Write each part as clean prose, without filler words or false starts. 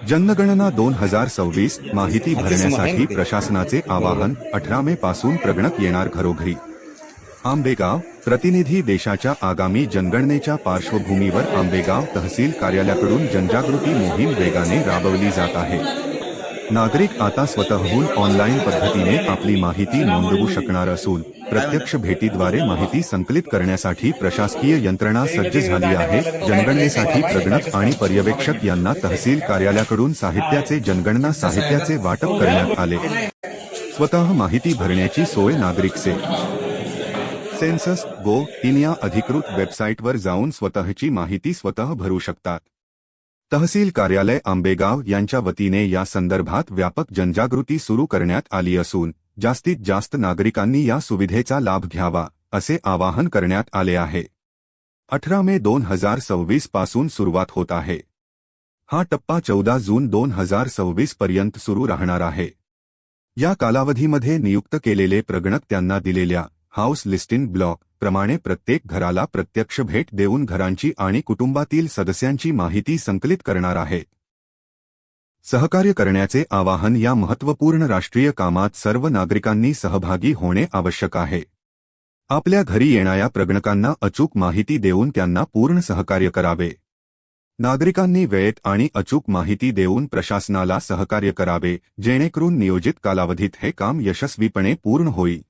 जनगणना 2026 माहिती भरण्यासाठी प्रशासनाचे आवाहन 18 मे पासून प्रगणक येणार घरोघरी। आंबेगाव प्रतिनिधी देशाच्या आगामी जनगणनेच्या पार्श्वभूमीवर आंबेगाव तहसील कार्यालयाकडून जनजागृती मोहीम वेगाने राबवली जात आहे। नागरिक आता स्वतःहून ऑनलाईन पद्धतीने आपली माहिती नोंदवू शकणार असून प्रत्यक्ष भेटीद्वारे माहिती संकलित करण्यासाठी प्रशासकीय यंत्रणा सज्ज झाली आहे। जनगणनेसाठी प्रगणक आणि पर्यवेक्षक यांना तहसील कार्यालयाकडून जनगणना साहित्याचे वाटप करण्यात आले। स्वतः माहिती भरण्याची सोय नागरिकसे सेन्सस इन या अधिकृत वेबसाईटवर जाऊन स्वतःची माहिती स्वतः भरू शकतात। तहसील कार्यालय आंबेगाव यांच्या वतीने या संदर्भात व्यापक जनजागृती सुरू करण्यात आली असून जास्तीत जास्त नागरिकांनी या सुविधेचा लाभ घ्यावा असे आवाहन करण्यात आले आहे। 18 मे 2026 पासून सुरुवात होत आहे। हा टप्पा 14 जून 2026 पर्यंत सुरू राहणार आहे। या कालावधीमध्ये नियुक्त केलेले प्रगणक त्यांना दिलेल्या हाऊस लिस्टिंग ब्लॉक प्रमाणे प्रत्येक घराला प्रत्यक्ष भेट देऊन घरांची आणि कुटुंबातील सदस्यांची माहिती संकलित करणार आहेत। सहकार्य करण्याचे आवाहन या महत्त्वपूर्ण राष्ट्रीय कामात सर्व नागरिकांनी सहभागी होणे आवश्यक आहे। आपल्या घरी येणाऱ्या प्रगणकांना अचूक माहिती देऊन त्यांना पूर्ण सहकार्य करावे। नागरिकांनी वेळेत आणि अचूक माहिती देऊन प्रशासनाला सहकार्य करावे जेणेकरून नियोजित कालावधीत हे काम यशस्वीपणे पूर्ण होईल।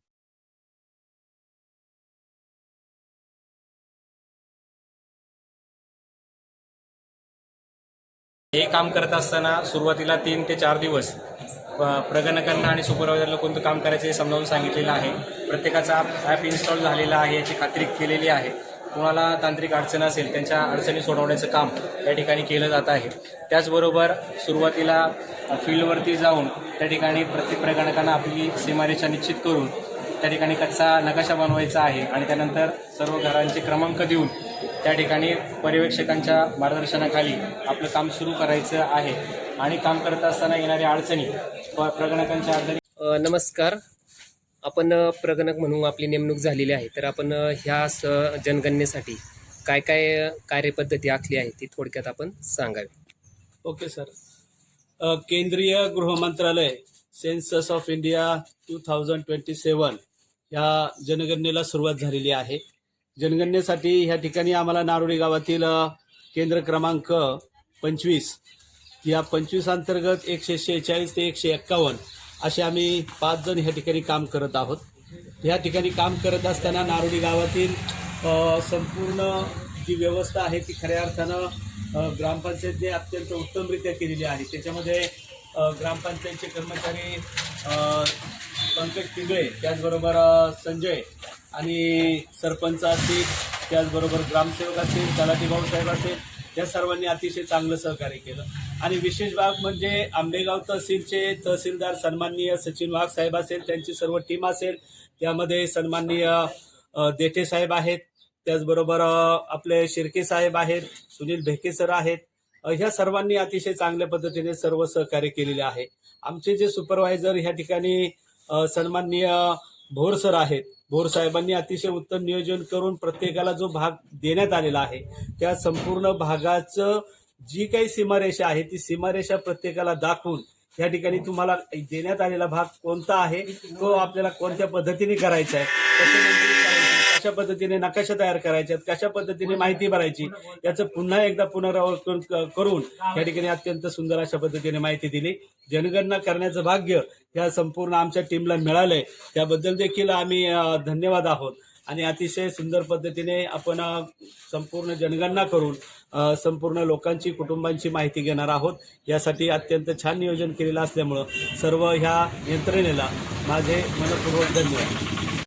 हे काम करत असताना सुरुवातीला 3 ते 4 दिवस प्रगणकांना आणि सुपरवायझरला कोणतं काम करायचं हे समजावून सांगितलेलं आहे। प्रत्येकाचा ॲप इन्स्टॉल झालेला आहे याची खात्री केलेली आहे। कोणाला तांत्रिक अडचण असेल त्यांच्या अडचणी सोडवण्याचं काम त्या ठिकाणी केलं जात आहे। त्याचबरोबर सुरुवातीला फील्डवरती जाऊन त्या ठिकाणी प्रत्येक प्रगणकांना आपली सीमारेषा निश्चित करून त्या ठिकाणी कच्चा नकाशा बनवायचा आहे आणि त्यानंतर सर्व घरांचे क्रमांक देऊन त्या ठिकाणी पर्यवेक्षकांच्या मार्गदर्शनाखाली आपलं काम सुरू करायचं आहे आणि काम करत असताना येणाऱ्या अडचणी प्रगणकांच्या अडचणी। नमस्कार, आपण प्रगणक म्हणून आपली नेमणूक झालेली आहे, तर आपण ह्या जनगणनेसाठी काय काय कार्यपद्धती आखली आहे ती थोडक्यात आपण सांगावी। ओके सर, केंद्रीय गृह मंत्रालय सेन्सस ऑफ इंडिया 2027 या जनगणनेला सुरुवात झालेली आहे। जनगणनेसाठी ह्या ठिकाणी आम्हाला नारोडी गावातील केंद्र क्रमांक 25 या 25 अंतर्गत 146 ते 151 असे आम्ही 5 जण ह्या ठिकाणी काम करत आहोत। ह्या ठिकाणी काम करत असताना नारोडी गावातील संपूर्ण जी व्यवस्था आहे ती खऱ्या अर्थानं ग्रामपंचायतने अत्यंत उत्तमरित्या केलेली आहे। त्याच्यामध्ये ग्रामपंचायतचे कर्मचारी पंकज पिंगळे, त्याचबरोबर संजय आणि सरपंच असतील, त्याचबरोबर ग्रामसेवक असतील, तलाठी भाऊसाहेब असेल, या सर्वांनी अतिशय चांगलं सहकार्य केलं। आणि विशेष बाब म्हणजे आंबेगाव तहसीलचे तहसीलदार सन्माननीय सचिन वाघ साहेब असेल, त्यांची सर्व टीम असेल, त्यामध्ये सन्माननीय देठे साहेब आहेत, त्याचबरोबर आपले शिर्के साहेब आहेत, सुनील भेके सर आहेत, ह्या सर्वांनी अतिशय चांगल्या पद्धतीने सर्व सहकार्य केलेले आहे। आमचे जे सुपरवायझर ह्या ठिकाणी सन्माननीय भोर सर आहेत, भोर साहेबांनी अतिशय उत्तम नियोजन करून प्रत्येकाला जो भाग देण्यात आलेला आहे त्या संपूर्ण भागाचं जी काही सीमारेषा आहे ती सीमारेषा प्रत्येकाला दाखवून या ठिकाणी तुम्हाला देण्यात आलेला भाग कोणता आहे, तो आपल्याला कोणत्या पद्धतीने करायचा आहे, कशा पद्धतीने नकाशा तयार करायचे, कशा पद्धतीने माहिती भरायची, याचं पुन्हा एकदा पुनरावलोकन करून या ठिकाणी अत्यंत सुंदर अशा पद्धतीने माहिती दिली। जनगणना करण्याचं भाग्य या संपूर्ण आमच्या टीमला मिळालंय, त्याबद्दल देखील आम्ही धन्यवाद आहोत। आणि अतिशय सुंदर पद्धतीने आपण संपूर्ण जनगणना करून संपूर्ण लोकांची कुटुंबांची माहिती घेणार आहोत। यासाठी अत्यंत छान नियोजन केलेलं असल्यामुळं सर्व ह्या यंत्रणेला माझे मनपूर्वक धन्यवाद।